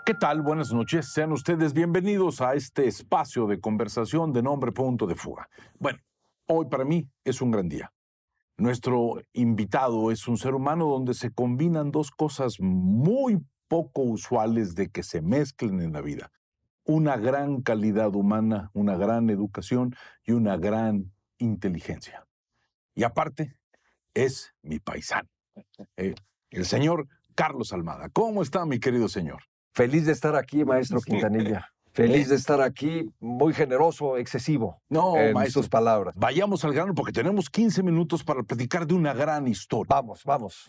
¿Qué tal? Buenas noches. Sean ustedes bienvenidos a este espacio de conversación de nombre Punto de Fuga. Bueno, hoy para mí es un gran día. Nuestro invitado es un ser humano donde se combinan dos cosas muy poco usuales de que se mezclen en la vida. Una gran calidad humana, una gran educación y una gran inteligencia. Y aparte, es mi paisano, eh, el señor Carlos Almada. ¿Cómo está, mi querido señor? Feliz de estar aquí, maestro Quintanilla. Feliz de estar aquí, muy generoso, excesivo No, en maestro, sus palabras. vayamos al grano porque tenemos 15 minutos para platicar de una gran historia. Vamos, vamos.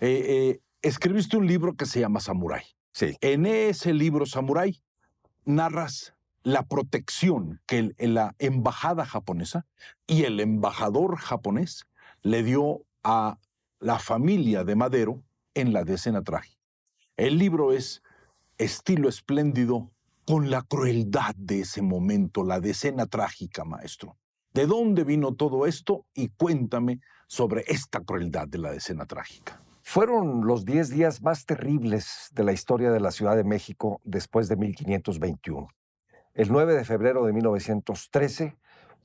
Escribiste un libro que se llama Samurai. Sí. En ese libro, Samurai, narras la protección que la embajada japonesa y el embajador japonés le dio a la familia de Madero en la decena trágica. El libro es estilo espléndido con la crueldad de ese momento, la decena trágica, maestro. ¿De dónde vino todo esto? Y cuéntame sobre esta crueldad de la decena trágica. Fueron los 10 días más terribles de la historia de la Ciudad de México después de 1521. El 9 de febrero de 1913,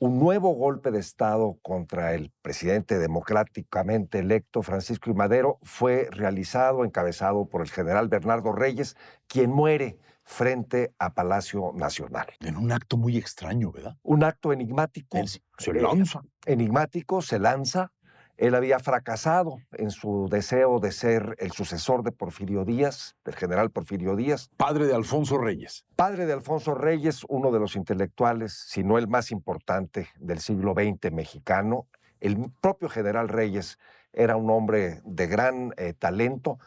un nuevo golpe de Estado contra el presidente democráticamente electo Francisco I. Madero fue realizado, encabezado por el general Bernardo Reyes, quien muere frente a Palacio Nacional. En un acto muy extraño, ¿verdad? Un acto enigmático. Él se lanza. Enigmático, se lanza. Él había fracasado en su deseo de ser el sucesor de Porfirio Díaz, del general Porfirio Díaz. Padre de Alfonso Reyes. Padre de Alfonso Reyes, uno de los intelectuales, si no el más importante del siglo XX mexicano. El propio general Reyes era un hombre de gran talento,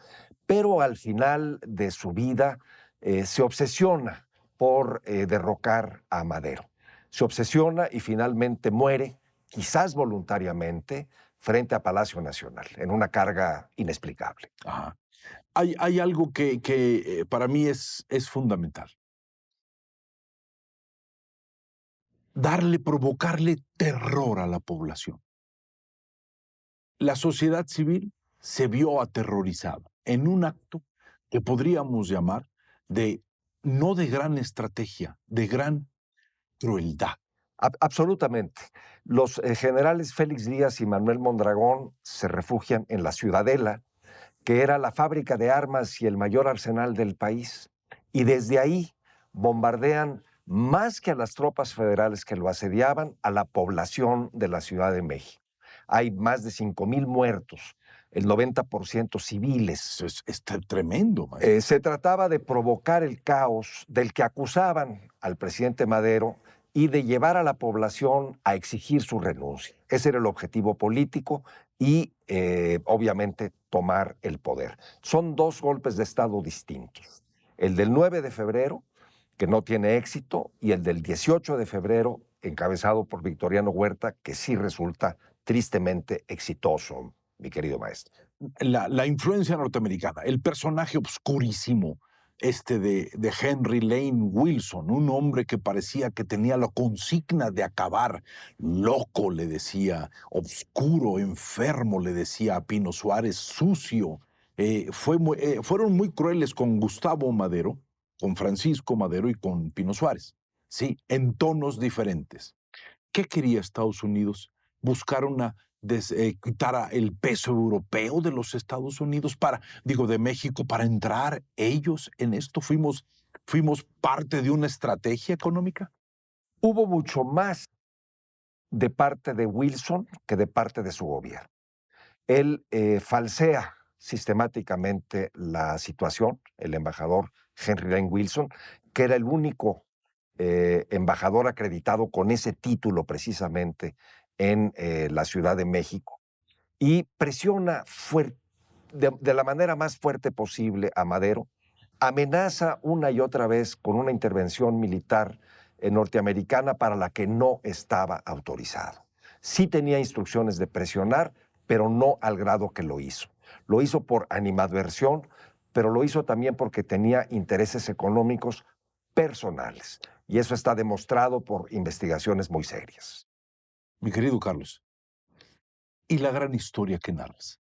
pero al final de su vida se obsesiona por derrocar a Madero. Se obsesiona y finalmente muere, quizás voluntariamente, frente a Palacio Nacional, en una carga inexplicable. Ajá. Hay algo que para mí es fundamental. Provocarle terror a la población. La sociedad civil se vio aterrorizada en un acto que podríamos llamar no de gran estrategia, de gran crueldad. Absolutamente. Los generales Félix Díaz y Manuel Mondragón se refugian en la Ciudadela, que era la fábrica de armas y el mayor arsenal del país, y desde ahí bombardean más que a las tropas federales que lo asediaban, a la población de la Ciudad de México. Hay más de 5,000 muertos, el 90% civiles. Eso es tremendo, maestro. Se trataba de provocar el caos del que acusaban al presidente Madero y de llevar a la población a exigir su renuncia. Ese era el objetivo político y, obviamente, tomar el poder. Son dos golpes de Estado distintos. El del 9 de febrero, que no tiene éxito, y el del 18 de febrero, encabezado por Victoriano Huerta, que sí resulta tristemente exitoso, mi querido maestro. La influencia norteamericana, el personaje obscurísimo de Henry Lane Wilson, un hombre que parecía que tenía la consigna de acabar, loco le decía, obscuro, enfermo le decía a Pino Suárez, sucio. Fueron muy crueles con Gustavo Madero, con Francisco Madero y con Pino Suárez, sí, en tonos diferentes. ¿Qué quería Estados Unidos? Buscar quitar el peso europeo de los Estados Unidos de México, para entrar ellos en esto. ¿Fuimos parte de una estrategia económica? Hubo mucho más de parte de Wilson que de parte de su gobierno. Él falsea sistemáticamente la situación, el embajador Henry Lane Wilson, que era el único embajador acreditado con ese título precisamente en la Ciudad de México, y presiona de la manera más fuerte posible a Madero, amenaza una y otra vez con una intervención militar norteamericana para la que no estaba autorizado. Sí tenía instrucciones de presionar, pero no al grado que lo hizo. Lo hizo por animadversión, pero lo hizo también porque tenía intereses económicos personales. Y eso está demostrado por investigaciones muy serias. Mi querido Carlos, y la gran historia que narras,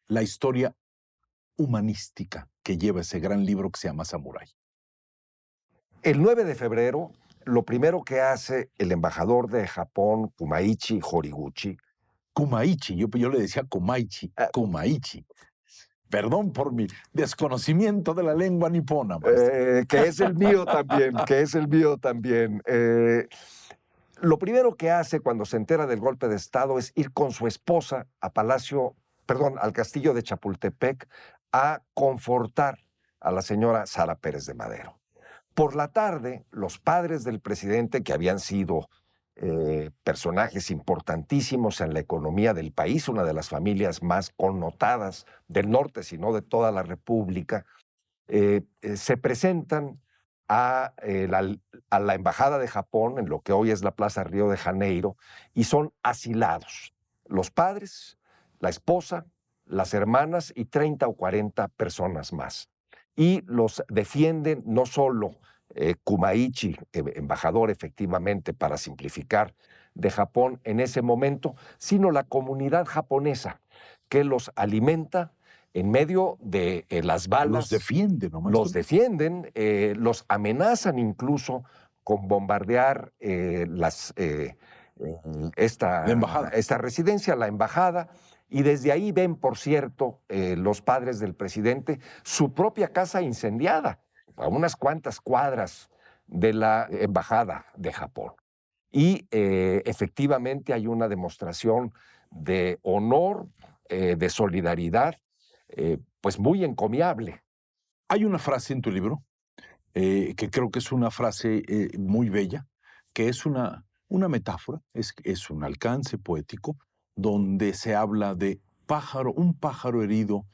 la historia humanística que lleva ese gran libro que se llama Samurai. El 9 de febrero, lo primero que hace el embajador de Japón, Kumaichi Horiguchi, Kumaichi, yo le decía Komaichi, Kumaichi. Perdón por mi desconocimiento de la lengua nipona, maestro. que es el mío también, lo primero que hace cuando se entera del golpe de Estado es ir con su esposa al castillo de Chapultepec a confortar a la señora Sara Pérez de Madero. Por la tarde, los padres del presidente, que habían sido personajes importantísimos en la economía del país, una de las familias más connotadas del norte, sino de toda la República, se presentan a la Embajada de Japón, en lo que hoy es la Plaza Río de Janeiro, y son asilados. Los padres, la esposa, las hermanas y 30 o 40 personas más. Y los defienden no solo Kumaichi, embajador efectivamente, para simplificar, de Japón en ese momento, sino la comunidad japonesa que los alimenta en medio de las balas. Los defienden, ¿no, los defienden, los amenazan incluso con bombardear esta residencia, la embajada, y desde ahí ven, por cierto, los padres del presidente, su propia casa incendiada, a unas cuantas cuadras de la embajada de Japón. Y efectivamente hay una demostración de honor, de solidaridad, pues muy encomiable. Hay una frase en tu libro que creo que es una frase muy bella, que es una metáfora, es un alcance poético, donde se habla de un pájaro herido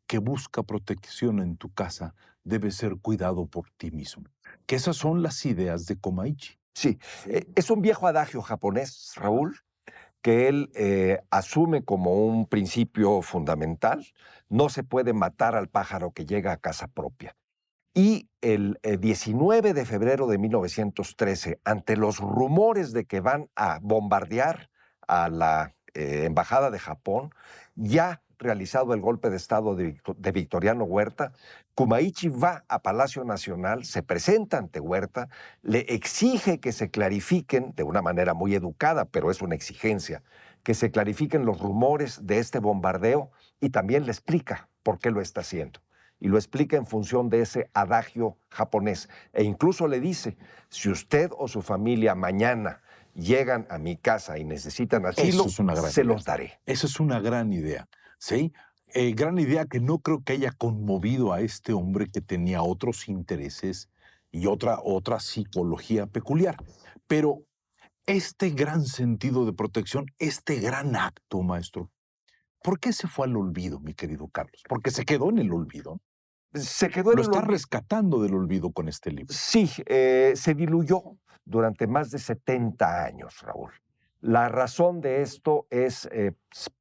que busca protección en tu casa debe ser cuidado por ti mismo. Que esas son las ideas de Komaichi. Sí, es un viejo adagio japonés, Raúl, que él asume como un principio fundamental. No se puede matar al pájaro que llega a casa propia. Y el 19 de febrero de 1913, ante los rumores de que van a bombardear a la Embajada de Japón, ya realizado el golpe de Estado de Victoriano Huerta, Kumaichi va a Palacio Nacional, se presenta ante Huerta, le exige que se clarifiquen, de una manera muy educada, pero es una exigencia, que se clarifiquen los rumores de este bombardeo y también le explica por qué lo está haciendo. Y lo explica en función de ese adagio japonés. E incluso le dice, si usted o su familia mañana llegan a mi casa y necesitan asilo, se los daré. Esa es una gran idea, ¿sí? Gran idea que no creo que haya conmovido a este hombre que tenía otros intereses y otra psicología peculiar. Pero este gran sentido de protección, este gran acto, maestro, ¿por qué se fue al olvido, mi querido Carlos? Porque se quedó en el olvido. Se quedó en Lo está rescatando del olvido con este libro. Sí, se diluyó durante más de 70 años, Raúl. La razón de esto es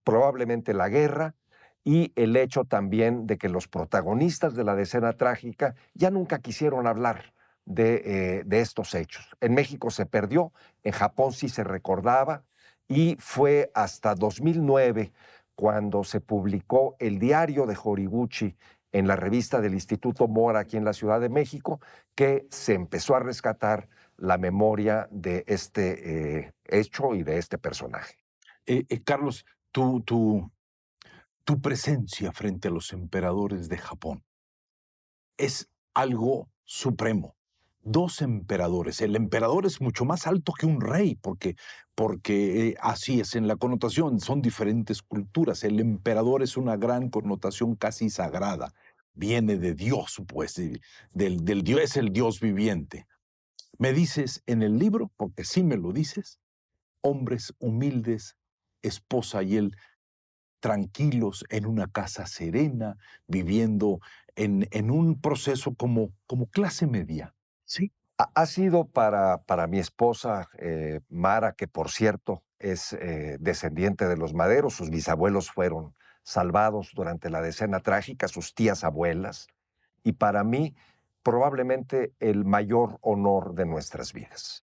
probablemente la guerra y el hecho también de que los protagonistas de la decena trágica ya nunca quisieron hablar de estos hechos. En México se perdió, en Japón sí se recordaba y fue hasta 2009 cuando se publicó el diario de Horiguchi en la revista del Instituto Mora aquí en la Ciudad de México, que se empezó a rescatar la memoria de este hecho y de este personaje. Carlos, tu presencia frente a los emperadores de Japón es algo supremo. 2 emperadores. El emperador es mucho más alto que un rey, porque así es en la connotación, son diferentes culturas. El emperador es una gran connotación casi sagrada. Viene de Dios, pues, del Dios, es el Dios viviente. Me dices en el libro, porque sí me lo dices, hombres humildes, esposa y él, tranquilos en una casa serena, viviendo en un proceso como clase media. Sí. Ha sido para mi esposa, Mara, que por cierto es descendiente de los Maderos, sus bisabuelos fueron salvados durante la decena trágica, sus tías abuelas, y para mí probablemente el mayor honor de nuestras vidas.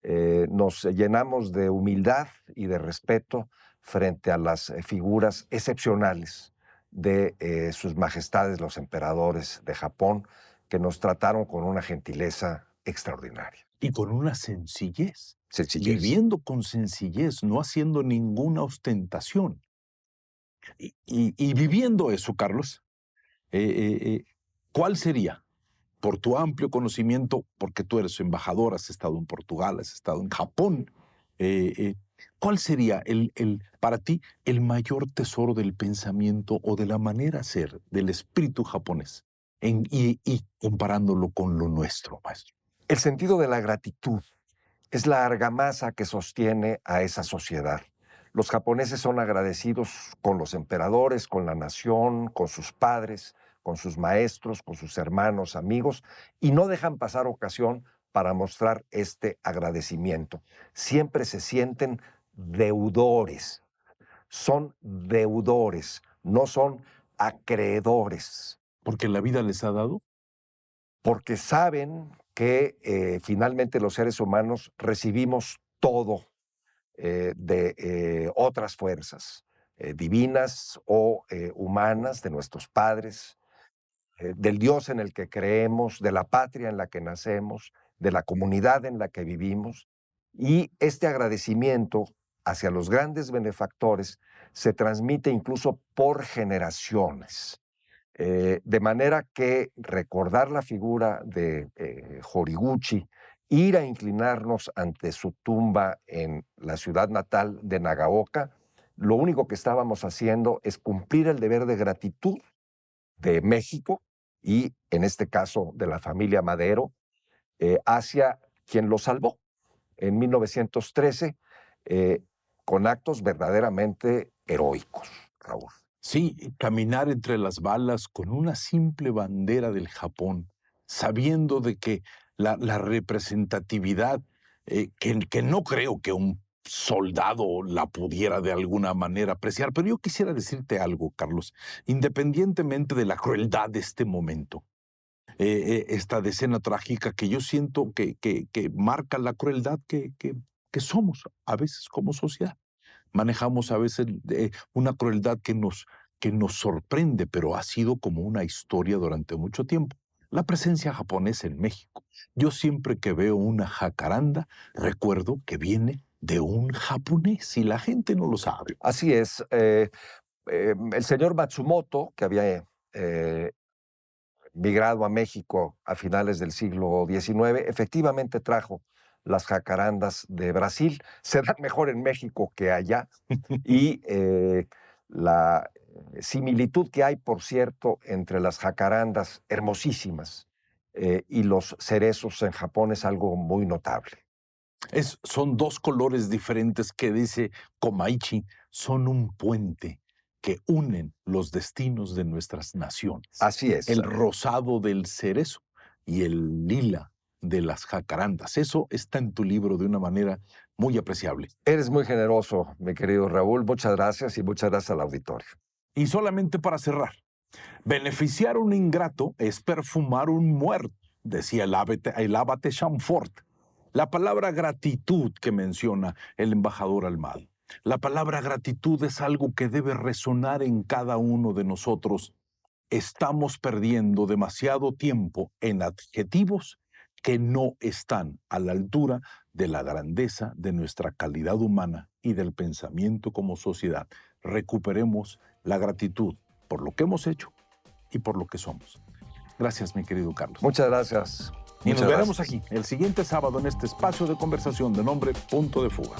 Nos llenamos de humildad y de respeto frente a las figuras excepcionales de sus majestades los emperadores de Japón, que nos trataron con una gentileza extraordinaria. Y con una sencillez. Sencillez. Viviendo con sencillez, no haciendo ninguna ostentación. Y viviendo eso, Carlos, ¿cuál sería, por tu amplio conocimiento, porque tú eres embajador, has estado en Portugal, has estado en Japón, cuál sería para ti el mayor tesoro del pensamiento o de la manera de ser del espíritu japonés y comparándolo con lo nuestro, maestro? El sentido de la gratitud es la argamasa que sostiene a esa sociedad. Los japoneses son agradecidos con los emperadores, con la nación, con sus padres, con sus maestros, con sus hermanos, amigos, y no dejan pasar ocasión para mostrar este agradecimiento. Siempre se sienten deudores. Son deudores, no son acreedores. ¿Porque la vida les ha dado? Porque saben que finalmente los seres humanos recibimos todo de otras fuerzas, divinas o humanas, de nuestros padres, del Dios en el que creemos, de la patria en la que nacemos, de la comunidad en la que vivimos. Y este agradecimiento hacia los grandes benefactores se transmite incluso por generaciones. De manera que recordar la figura de Horiguchi, ir a inclinarnos ante su tumba en la ciudad natal de Nagaoka, lo único que estábamos haciendo es cumplir el deber de gratitud de México y, en este caso, de la familia Madero, hacia quien lo salvó en 1913, con actos verdaderamente heroicos, Raúl. Sí, caminar entre las balas con una simple bandera del Japón, sabiendo de que la representatividad, que no creo que un soldado la pudiera de alguna manera apreciar, pero yo quisiera decirte algo, Carlos, independientemente de la crueldad de este momento, esta decena trágica que yo siento que marca la crueldad que somos a veces como sociedad. Manejamos a veces una crueldad que nos sorprende, pero ha sido como una historia durante mucho tiempo. La presencia japonesa en México. Yo siempre que veo una jacaranda, recuerdo que viene de un japonés y la gente no lo sabe. Así es. El señor Matsumoto, que había migrado a México a finales del siglo XIX, efectivamente trajo las jacarandas de Brasil. Se dan mejor en México que allá. Y la similitud que hay, por cierto, entre las jacarandas hermosísimas y los cerezos en Japón es algo muy notable. Son dos colores diferentes que, dice Komaichi, son un puente que unen los destinos de nuestras naciones. Así es. El rosado del cerezo y el lila de las jacarandas. Eso está en tu libro de una manera muy apreciable. Eres muy generoso, mi querido Raúl. Muchas gracias y muchas gracias al auditorio. Y solamente para cerrar, beneficiar a un ingrato es perfumar un muerto, decía el abate Chamfort. La palabra gratitud que menciona el embajador Almada. La palabra gratitud es algo que debe resonar en cada uno de nosotros. Estamos perdiendo demasiado tiempo en adjetivos que no están a la altura de la grandeza de nuestra calidad humana y del pensamiento como sociedad. Recuperemos la gratitud por lo que hemos hecho y por lo que somos. Gracias, mi querido Carlos. Muchas gracias. Y nos veremos aquí el siguiente sábado en este espacio de conversación de nombre Punto de Fuga.